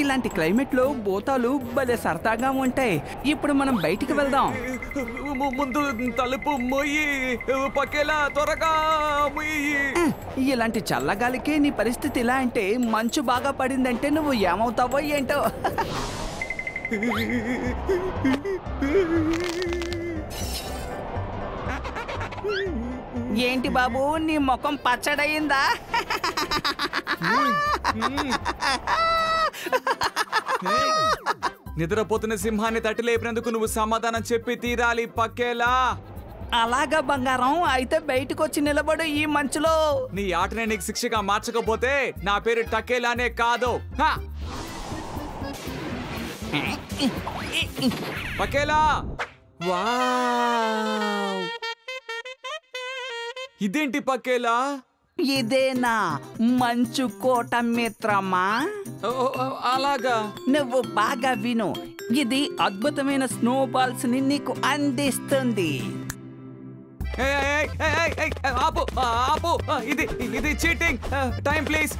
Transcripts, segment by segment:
ఇలాంటి క్లైమేట్లో భూతాలు భలే సరదాగా ఉంటాయి. ఇప్పుడు మనం బయటికి వెళ్దాం. ముందు తలుపు మొయ్యి, పక్కేలా త్వరగా మొయ్యి. ఇలాంటి చల్లగాలికి నీ పరిస్థితి ఇలా అంటే మంచు బాగా పడిందంటే నువ్వు ఏమవుతావో ఏంటో. ఏంటి బాబు, నీ ముఖం పచ్చడయిందా? నిద్రపోతున్న సింహాన్ని తట్టి లేపినందుకు నువ్వు సమాధానం చెప్పి తీరాలి పక్కేలా. అలాగా బంగారం, అయితే బయటకు వచ్చి నిలబడు ఈ మంచులో. నీ ఆటనే నీకు శిక్షగా మార్చకపోతే నా పేరు టకేలానే కాదు. పక్కేలా. వావ్, ఇదేంటి పక్కేలా? ఇదేనా మంచు కోట మిత్రమా? అలాగా. నువ్వు బాగా విను, ఇది అద్భుతమైన స్నోబాల్స్ ని నీకు అందిస్తుంది. ఆపు ఆపు, ఇది చీటింగ్. Time please.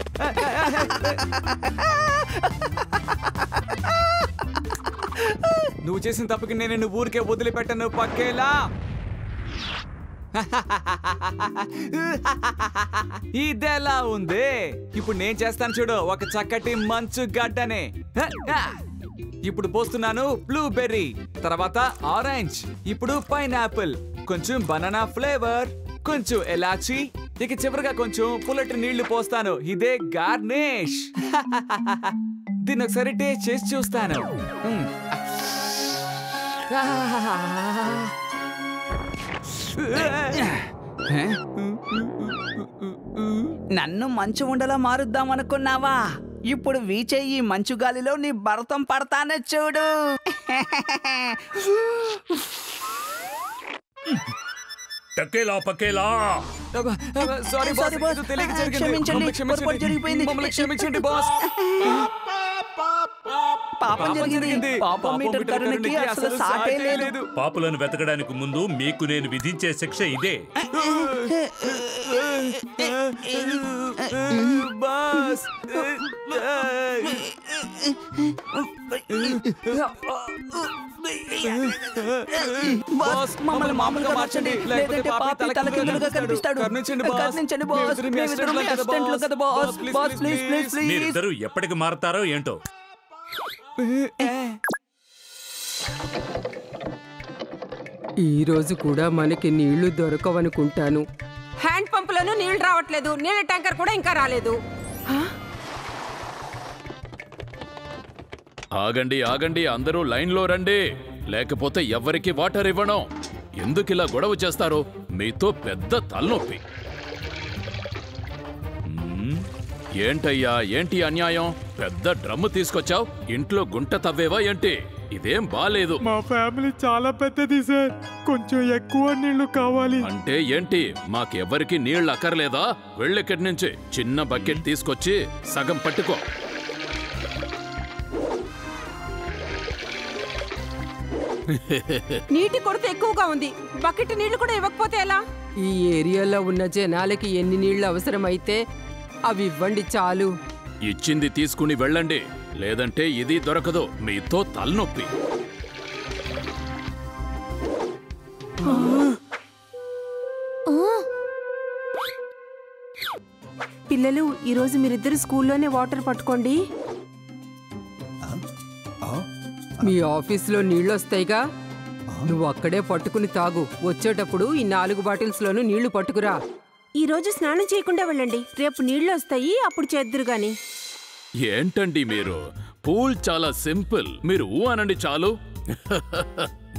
నువ్వు చేసిన తప్పుకి నేను నిన్ను ఊరికే వదిలిపెట్టను పక్కేలా. ఇదెలా ఉంది? ఇప్పుడు నేను చేస్తాను చూడు, ఒక చక్కటి మంచు గడ్డనే. ఇప్పుడు పోస్తున్నాను బ్లూబెర్రీ, తర్వాత ఆరెంజ్, ఇప్పుడు పైనాపిల్, కొంచెం బనానా ఫ్లేవర్, కొంచెం ఎలాచి, ఇక చివరిగా కొంచెం పుల్లటి నీళ్లు పోస్తాను. ఇదే గార్నిష్. దీన్ని ఒకసారి టేస్ట్ చేసి చూస్తాను. నన్ను మంచు ఉండలా మారుద్దామనుకున్నావా? ఇప్పుడు వీచే ఈ మంచు గాలిలో నీ భరతం పడతానే చూడు. టకేలా పకేలా. సారీ బాస్, క్షమించండి బాస్. పాపం జరిగింది. పాపం మీటర్ కరుణకి అసలు సాటే లేదు. పాపులను వెతకడానికి ముందు మీకు నేను విధించే శిక్ష ఇదే. బాస్, బాస్ మమ్మల్ని మామూలుగా మార్చండి, లేదంటే పాపి తలకిందులుగా కనిపిస్తాడు. కరుణించండి బాస్, మేమిద్దరం అసిస్టెంట్లు కదా boss. Boss please please please. మీరిద్దరూ ఎప్పటికి మారతారో ఏంటో. ఈ రోజు కూడా మనకి నీళ్లు దొరకవనుకుంటాను. హ్యాండ్ పంపులను నీళ్లు రావట్లేదు, నీళ్ల ట్యాంకర్ కూడా ఇంకా రాలేదు. ఆగండి ఆగండి, అందరూ లైన్లో రండి, లేకపోతే ఎవ్వరికి వాటర్ ఇవ్వను. ఎందుకిలా గొడవ చేస్తారు? మీతో పెద్ద తలనొప్పి. ఏంటయ్యా, ఏంటి అన్యాయం? పెద్ద డ్రమ్ము తీసుకొచ్చావు, ఇంట్లో గుంట తవ్వేవా ఏంటి? ఇదేం బాలేదు. మా ఫ్యామిలీ చాలా పెద్దది సార్, కొంచెం ఎక్కువ నీళ్లు కావాలి. అంటే ఏంటి, మాకెవ్వరికి నీళ్లు అక్కర్లేదా? వెళ్ళిక్కడి నుంచి చిన్న బకెట్ తీసుకొచ్చి సగం పట్టుకో. నీటి కొరత ఎక్కువగా ఉంది, బకెట్ నీళ్లు కూడా ఇవ్వకపోతే ఎలా? ఈ ఏరియాలో ఉన్న జనాలకి ఎన్ని నీళ్లు అవసరమైతే అవి ఇవ్వండి చాలు. ఇచ్చింది తీసుకుని వెళ్ళండి, లేదంటే ఇది దొరకదు. మీతో తలనొప్పి. పిల్లలు, ఈరోజు మీరిద్దరు స్కూల్లోనే వాటర్ పట్టుకోండి. మీ ఆఫీస్లో నీళ్లు వస్తాయిగా, నువ్వు అక్కడే పట్టుకుని తాగు. వచ్చేటప్పుడు ఈ 4 బాటిల్స్లోనూ నీళ్లు పట్టుకురా. ఈ రోజు స్నానం చేయకుండా వెళ్ళండి, రేపు నీళ్లు వస్తాయి, అప్పుడు చేద్దురు గాని. ఏంటండి మీరు? పూల్ చాలా సింపుల్, మీరు ఊ అనండి చాలు.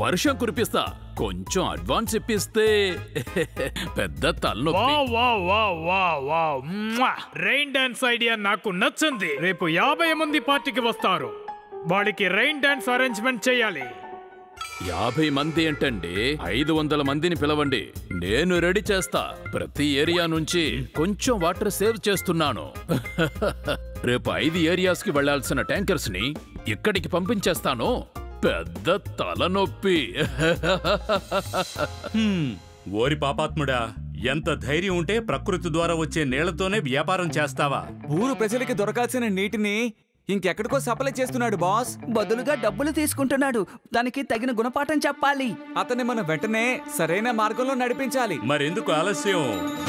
వర్షం కురిపిస్తా, కొంచెం అడ్వాన్స్ ఇప్పిస్తే పెద్ద తలనొప్పి. రెయిన్ డాన్స్ ఐడియా నాకు నచ్చింది. రేపు 50 మంది పార్టీకి వస్తారు, వాడికి రెయిన్ డాన్స్ అరేంజ్మెంట్ చేయాలి. 50 మంది ఏంటండి, 500 మందిని పిలవండి, నేను రెడీ చేస్తా. ప్రతి ఏరియా నుంచి కొంచెం వాటర్ సేవ్ చేస్తున్నాను. రేపు 5 ఏరియాస్ కి వెళ్లాల్సిన ట్యాంకర్స్ ని ఇక్కడికి పంపించేస్తాను. పెద్ద తలనొప్పి. ఓరి పాపాత్ముడా, ఎంత ధైర్యం ఉంటే ప్రకృతి ద్వారా వచ్చే నీళ్లతోనే వ్యాపారం చేస్తావా? ఊరు ప్రజలకి దొరకాల్సిన నీటిని ఇంకెక్కడికో సప్లై చేస్తున్నాడు బాస్. బదులుగా డబ్బులు తీసుకుంటున్నాడు. దానికి తగిన గుణపాఠం చెప్పాలి. అతన్ని మనం వెంటనే సరైన మార్గంలో నడిపించాలి. మరెందుకు ఆలస్యం?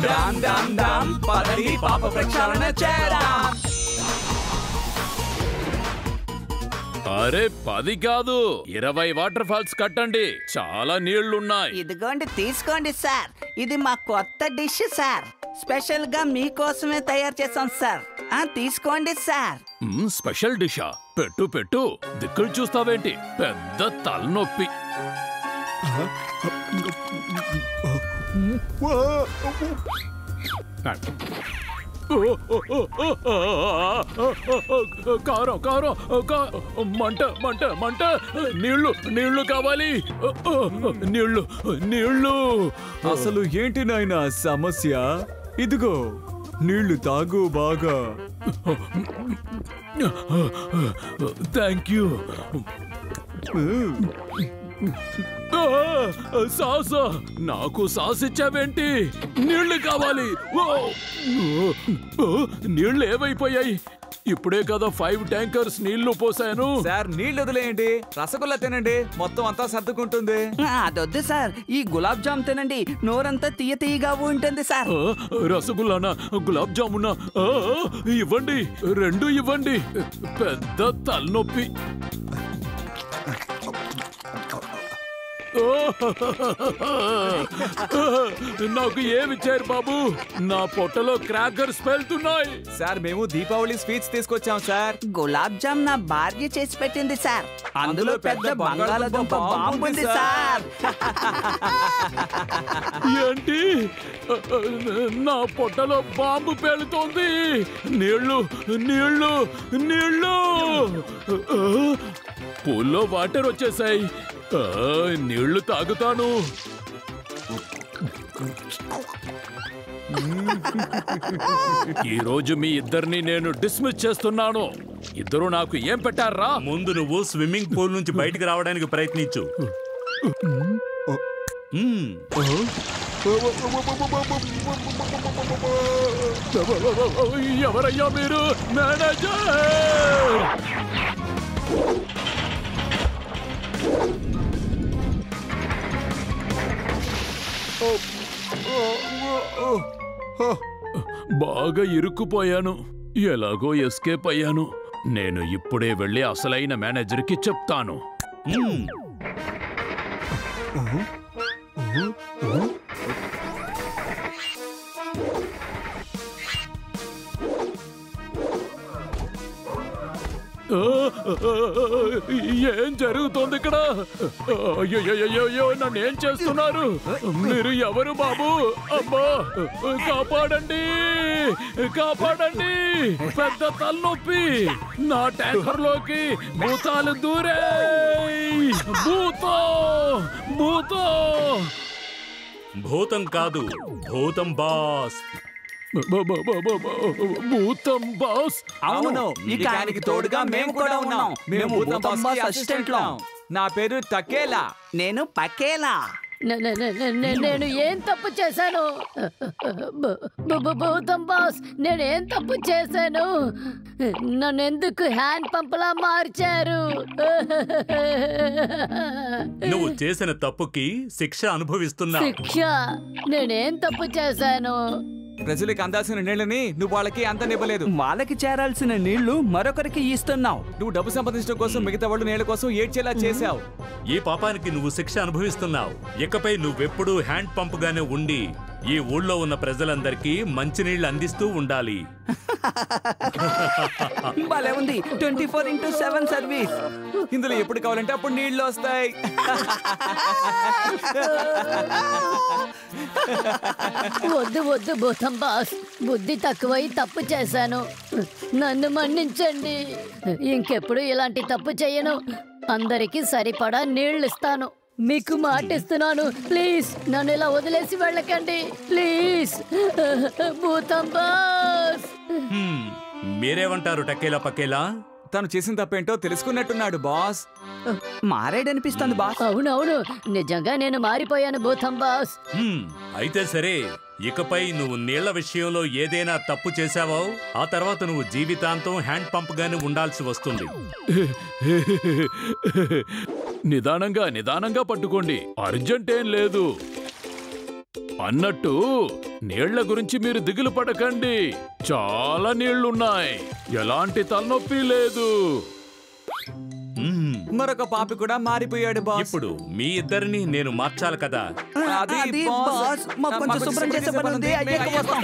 డామ్ డామ్ డామ్ పదరి పాప ప్రక్షాళన చేద్దాం. అరే 10 కాదు 20 వాటర్ ఫాల్స్ కట్టండి. చాలా నీళ్లున్నాయి. ఇదిగోండి తీసుకోండి సార్. ఇది మా కొత్త డిష్ సార్. స్పెషల్ గా మీకోసమే తయారు చేసాం సార్. తీసుకోండి సార్. స్పెషల్ డిషా? పెట్టు పెట్టు. దిక్కులు చూస్తావేంటి? పెద్ద తలనొప్పి. కారం కారం మంట మంట మంట. నీళ్లు నీళ్లు కావాలి. నీళ్లు నీళ్లు. అసలు ఏంటి నాయనా సమస్య? ఇదిగో నీళ్లు తాగు బాగా. Thank you. సాస నాకు సాస్ ఇచ్చావేంటి? నీళ్లు కావాలి. నీళ్లు ఏమైపోయాయి? ఇప్పుడే కదా 5 ట్యాంకర్స్ నీళ్లు పోసాను. సార్ నీళ్లు వదిలేయండి. రసగుల్లా తినండి, మొత్తం అంతా సర్దుకుంటుంది. అదొద్దు సార్. ఈ గులాబ్ జామ్ తినండి, నోరంతా తీయ తీయగా ఉంటుంది సార్. రసగుల్లానా గులాబ్ జామునా? ఇవ్వండి, 2 ఇవ్వండి. పెద్ద తలనొప్పి. నాకు ఏమిచ్చారు బాబు? నా పొట్టలో క్రాకర్స్ పేలుతున్నాయి. సార్ మేము దీపావళి స్వీట్స్ తీసుకొచ్చాం సార్. గులాబ్ జామ్ నా భార్య చేసి పెట్టింది సార్. అందులో పెద్ద బంగాళాదుంప బాంబు ఉంది సార్. ఏంటి? నా పొట్టలో బాంబు పేలుతోంది. నీళ్లు నీళ్లు నీళ్లు. పూల్లో వాటర్ వచ్చేసాయి. నీళ్లు తాగుతాను. ఈ రోజు మీ ఇద్దరిని నేను డిస్మిస్ చేస్తున్నాను. ఇద్దరు నాకు ఏం పెట్టారా? ముందు నువ్వు స్విమ్మింగ్ పూల్ నుంచి బయటికి రావడానికి ప్రయత్నించు. ఎవరయ్యా మీరు? మేనేజర్! బాగా ఇరుక్కుపోయాను. ఎలాగో ఎస్కేప్ అయ్యాను. నేను ఇప్పుడే వెళ్ళి అసలైన మేనేజర్కి చెప్తాను. ఏం జరుగుతోంది ఇక్కడ? అయ్యో నన్ను ఏం చేస్తున్నారు? మీరు ఎవరు బాబు? అమ్మా కాపాడండి, కాపాడండి. పెద్ద తలనొప్పి. నా ట్యాంకర్ లోకి భూతాలు దూరే. భూతం కాదు, భూతం బాస్. భూతం బాస్? అవును, ఇక ఆయనకి తోడుగా మేము కూడా ఉన్నాం. మేము భూతం బాస్ కి అసిస్టెంట్లం. నా పేరు తకేలా. నేను పకేలా. నేను ఏం తప్పు చేశాను? భూతం బాస్, నేను ఏం తప్పు చేశాను? నన్ను ఎందుకు హ్యాండ్ పంపులా మార్చారు? నువ్వు చేసిన తప్పుకి శిక్ష అనుభవిస్తున్నావు. శిక్ష? నేనేం తప్పు చేశాను? ప్రజలకు అందాల్సిన నీళ్ళని నువ్వు వాళ్ళకి అంతనివ్వలేదు. వాళ్ళకి చేరాల్సిన నీళ్లు మరొకరికి ఇస్తున్నావు. నువ్వు డబ్బు సంపాదించడం కోసం మిగతా వాళ్ళు నీళ్ళ కోసం ఏడ్చేలా చేశావు. ఈ పాపానికి నువ్వు శిక్ష అనుభవిస్తున్నావు. ఇకపై నువ్వెప్పుడూ హ్యాండ్ పంప్ గానే ఉండి ఈ ఊళ్ళో ఉన్న ప్రజలందరికీ మంచినీళ్లు అందిస్తూ ఉండాలి. భలే ఉంది. 24x7 service. ఇందులో ఎప్పుడు కావాలంటే అప్పుడు నీళ్లు వస్తాయి. వద్దు వద్దు భూతం బాస్, బుద్ధి తక్కువై తప్పు చేశాను. నన్ను మన్నించండి. ఇంకెప్పుడు ఇలాంటి తప్పు చేయను. అందరికీ సరిపడా నీళ్ళు ఇస్తాను. మీకు మాటిస్తున్నాను. ప్లీజ్ నన్ను ఇలా వదిలేసి వెళ్ళకండి. ప్లీజ్ భూతం బాస్. మీరేమంటారు టకేలా పకేలా? తను చేసిన తప్పేంటో తెలుసుకున్నట్టున్నాడు బాస్. మారాడనిపిస్తుంది బాస్. అవునవును, నిజంగా నేను మారిపోయాను భూతం బాస్. అయితే సరే, ఇకపై నువ్వు నీళ్ల విషయంలో ఏదైనా తప్పు చేశావో ఆ తర్వాత నువ్వు జీవితాంతం హ్యాండ్ పంప్ గానే ఉండాల్సి వస్తుంది. నిదానంగా పట్టుకోండి, అర్జెంట్ ఏం లేదు. అన్నట్టు నీళ్ల గురించి మీరు దిగులు పడకండి, చాలా నీళ్లున్నాయి, ఎలాంటి తలనొప్పి లేదు. మరొక పాపి కూడా మారిపోయాడు బాస్. ఇప్పుడు మీ ఇద్దరిని నేను మార్చాలి కదా. అది బాస్, మాకు కొంచెం శుభ్రం చేసే పని ఉంది, అయ్యాక వస్తాం.